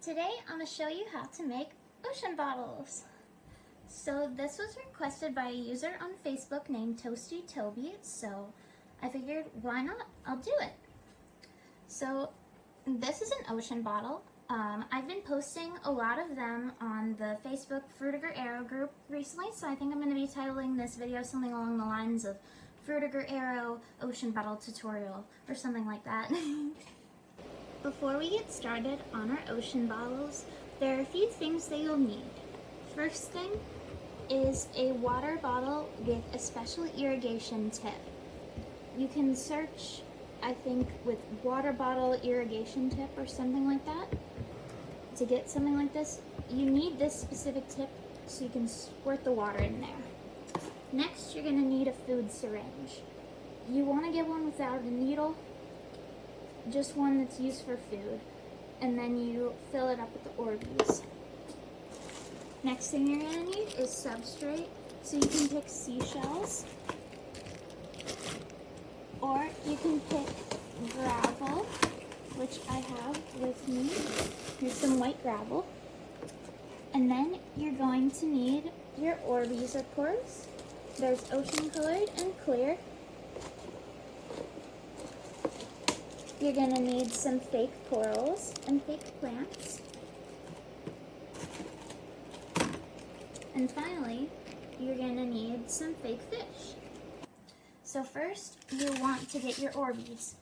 Today I'm going to show you how to make ocean bottles. So this was requested by a user on Facebook named Toasty Toby, so I figured why not? I'll do it. So this is an ocean bottle. I've been posting a lot of them on the Facebook Frutiger Aero group recently, so I think I'm going to be titling this video something along the lines of Frutiger Aero Ocean Bottle Tutorial or something like that. Before we get started on our ocean bottles, there are a few things that you'll need. First thing is a water bottle with a special irrigation tip. You can search, I think, with water bottle irrigation tip or something like that. To get something like this, you need this specific tip so you can squirt the water in there. Next, you're going to need a food syringe. You want to get one without a needle, just one that's used for food, and then you fill it up with the Orbeez. Next thing you're going to need is substrate, so you can pick seashells, or you can pick gravel, which I have with me. Here's some white gravel. And then you're going to need your Orbeez, of course. There's ocean colored and clear. You're going to need some fake corals and fake plants. And finally, you're going to need some fake fish. So first, you want to get your Orbeez.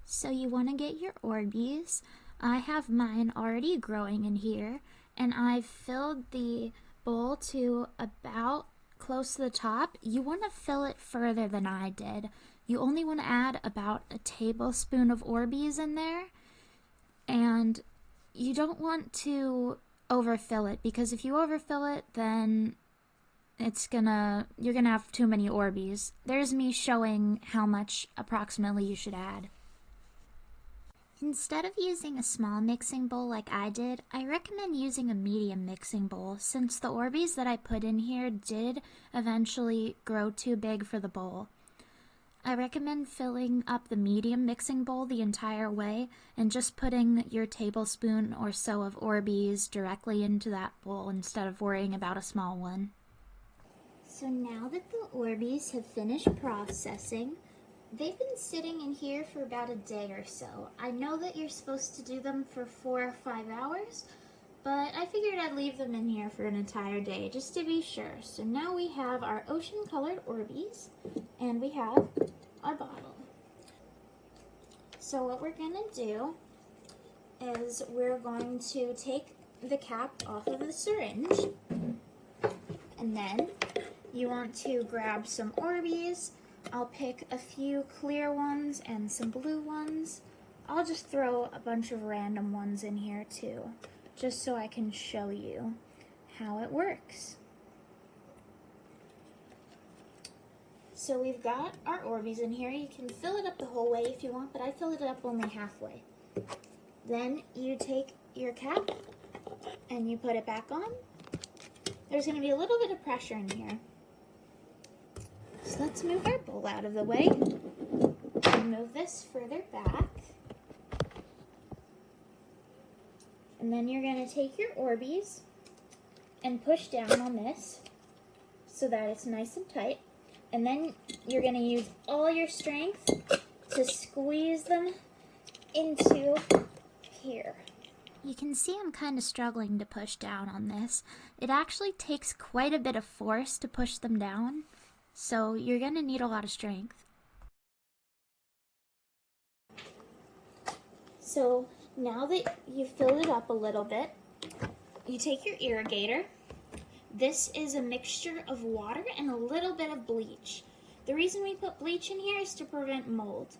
So you want to get your Orbeez. I have mine already growing in here, and I've filled the bowl to about close to the top. You want to fill it further than I did. You only want to add about a tablespoon of Orbeez in there, and you don't want to overfill it, because if you overfill it, then you're gonna have too many Orbeez. There's me showing how much approximately you should add. Instead of using a small mixing bowl like I did, I recommend using a medium mixing bowl, since the Orbeez that I put in here did eventually grow too big for the bowl. I recommend filling up the medium mixing bowl the entire way and just putting your tablespoon or so of Orbeez directly into that bowl instead of worrying about a small one. So now that the Orbeez have finished processing, they've been sitting in here for about a day or so. I know that you're supposed to do them for 4 or 5 hours, but I figured I'd leave them in here for an entire day just to be sure. So now we have our ocean colored Orbeez, and we have our bottle. So what we're gonna do is we're going to take the cap off of the syringe, and then you want to grab some Orbeez. I'll pick a few clear ones and some blue ones. I'll just throw a bunch of random ones in here too, just so I can show you how it works. So we've got our Orbeez in here. You can fill it up the whole way if you want, but I filled it up only halfway. Then you take your cap and you put it back on. There's going to be a little bit of pressure in here. So let's move our bowl out of the way and move this further back. And then you're going to take your Orbeez and push down on this so that it's nice and tight. And then you're going to use all your strength to squeeze them into here. You can see I'm kind of struggling to push down on this. It actually takes quite a bit of force to push them down, so you're going to need a lot of strength. So now that you've filled it up a little bit, you take your irrigator. This is a mixture of water and a little bit of bleach. The reason we put bleach in here is to prevent mold.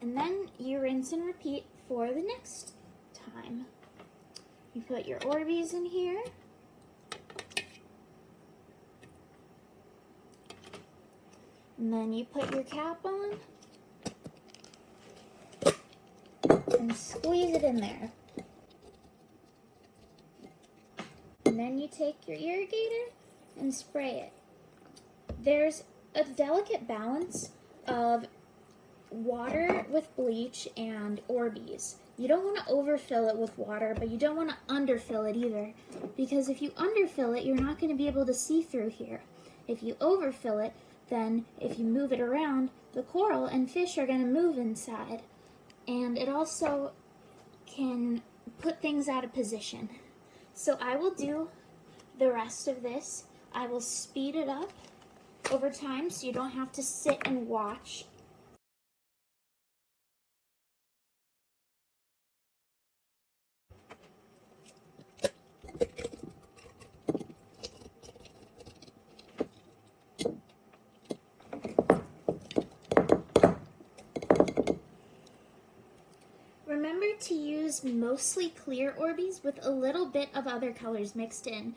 And then you rinse and repeat for the next time. You put your Orbeez in here. And then you put your cap on. And squeeze it in there. And then you take your irrigator and spray it. There's a delicate balance of water with bleach and Orbeez. You don't want to overfill it with water, but you don't want to underfill it either, because if you underfill it, you're not going to be able to see through here. If you overfill it, then if you move it around, the coral and fish are going to move inside, and it also can put things out of position. So I will do the rest of this. I will speed it up over time so you don't have to sit and watch. Remember to use mostly clear Orbeez with a little bit of other colors mixed in.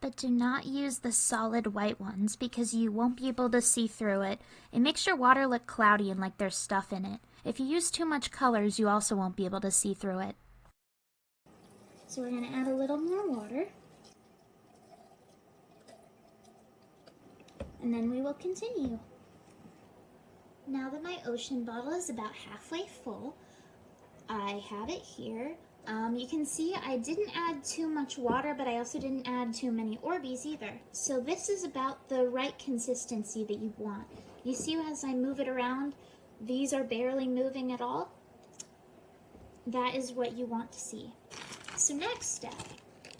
But do not use the solid white ones because you won't be able to see through it. It makes your water look cloudy and like there's stuff in it. If you use too much colors, you also won't be able to see through it. So we're going to add a little more water. And then we will continue. Now that my ocean bottle is about halfway full, I have it here. You can see I didn't add too much water, but I also didn't add too many Orbeez either. So this is about the right consistency that you want. You see as I move it around, these are barely moving at all. That is what you want to see. So next step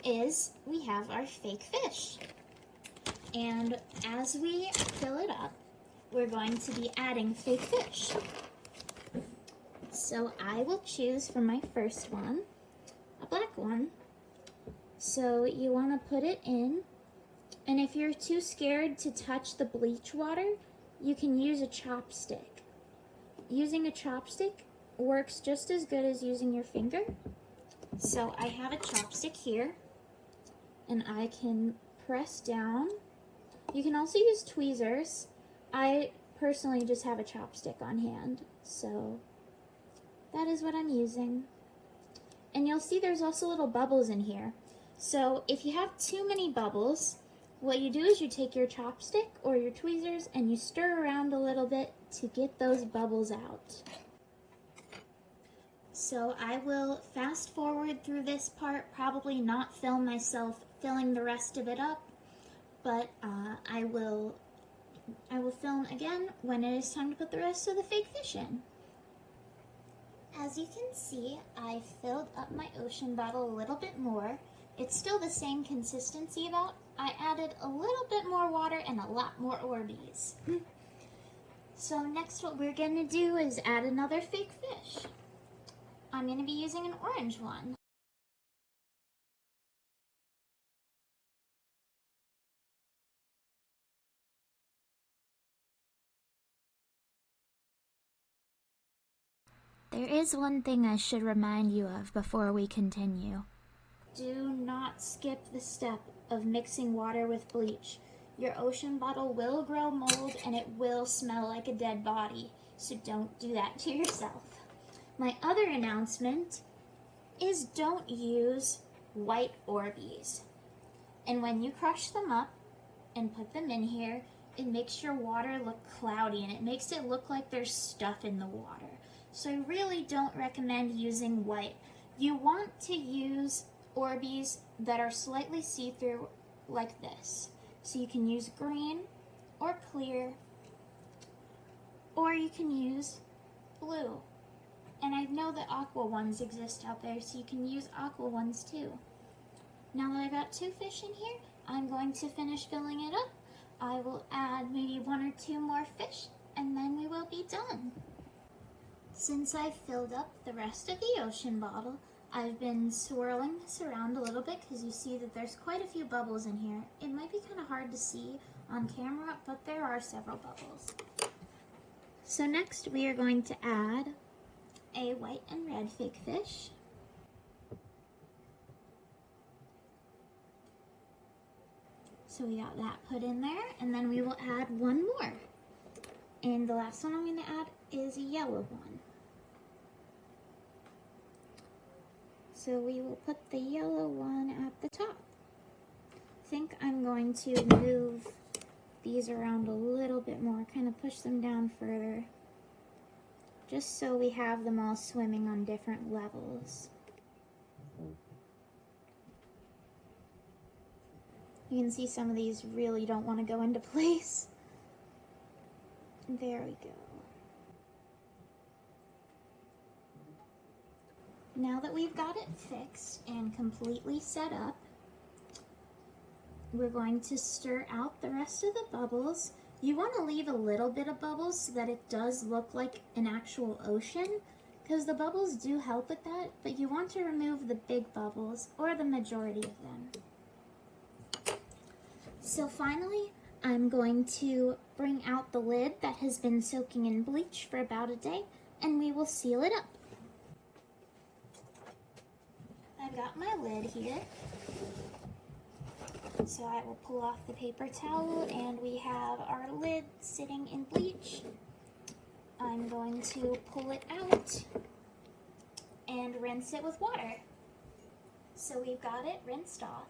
is we have our fake fish. And as we fill it up, we're going to be adding fake fish. So I will choose for my first one a black one. So you want to put it in, and if you're too scared to touch the bleach water, you can use a chopstick. Using a chopstick works just as good as using your finger. So I have a chopstick here, and I can press down. You can also use tweezers. I personally just have a chopstick on hand, so that is what I'm using. And you'll see there's also little bubbles in here. So if you have too many bubbles, what you do is you take your chopstick or your tweezers and you stir around a little bit to get those bubbles out. So I will fast forward through this part, probably not film myself filling the rest of it up, but I will film again when it is time to put the rest of the fake fish in. As you can see, I filled up my ocean bottle a little bit more. It's still the same consistency about. I added a little bit more water and a lot more Orbeez. So next what we're going to do is add another fake fish. I'm going to be using an orange one. There is one thing I should remind you of before we continue. Do not skip the step of mixing water with bleach. Your ocean bottle will grow mold and it will smell like a dead body, so don't do that to yourself. My other announcement is don't use white Orbeez. And when you crush them up and put them in here, it makes your water look cloudy and it makes it look like there's stuff in the water. So I really don't recommend using white. You want to use Orbeez that are slightly see-through like this. So you can use green or clear, or you can use blue. And I know that aqua ones exist out there, so you can use aqua ones too. Now that I got two fish in here, I'm going to finish filling it up. I will add maybe one or two more fish, and then we will be done. Since I've filled up the rest of the ocean bottle, I've been swirling this around a little bit because you see that there's quite a few bubbles in here. It might be kind of hard to see on camera, but there are several bubbles. So next we are going to add a white and red fake fish. So we got that put in there, and then we will add one more. And the last one I'm going to add is a yellow one. So we will put the yellow one at the top. I think I'm going to move these around a little bit more, kind of push them down further, just so we have them all swimming on different levels. You can see some of these really don't want to go into place. There we go. Now that we've got it fixed and completely set up, we're going to stir out the rest of the bubbles. You want to leave a little bit of bubbles so that it does look like an actual ocean, because the bubbles do help with that, but you want to remove the big bubbles, or the majority of them. So finally, I'm going to bring out the lid that has been soaking in bleach for about a day, and we will seal it up. I've got my lid here, so I will pull off the paper towel, and we have our lid sitting in bleach. I'm going to pull it out and rinse it with water. So we've got it rinsed off,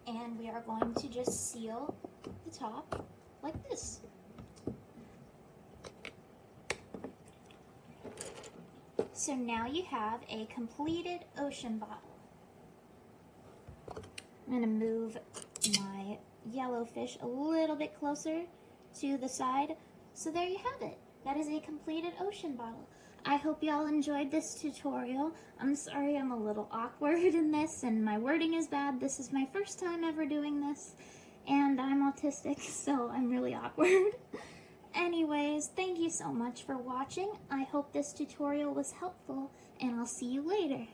and we are going to just seal the top like this. So now you have a completed ocean bottle. I'm going to move my yellow fish a little bit closer to the side. So there you have it. That is a completed ocean bottle. I hope y'all enjoyed this tutorial. I'm sorry I'm a little awkward in this and my wording is bad. This is my first time ever doing this, and I'm autistic, so I'm really awkward. Anyways, thank you so much for watching. I hope this tutorial was helpful, and I'll see you later.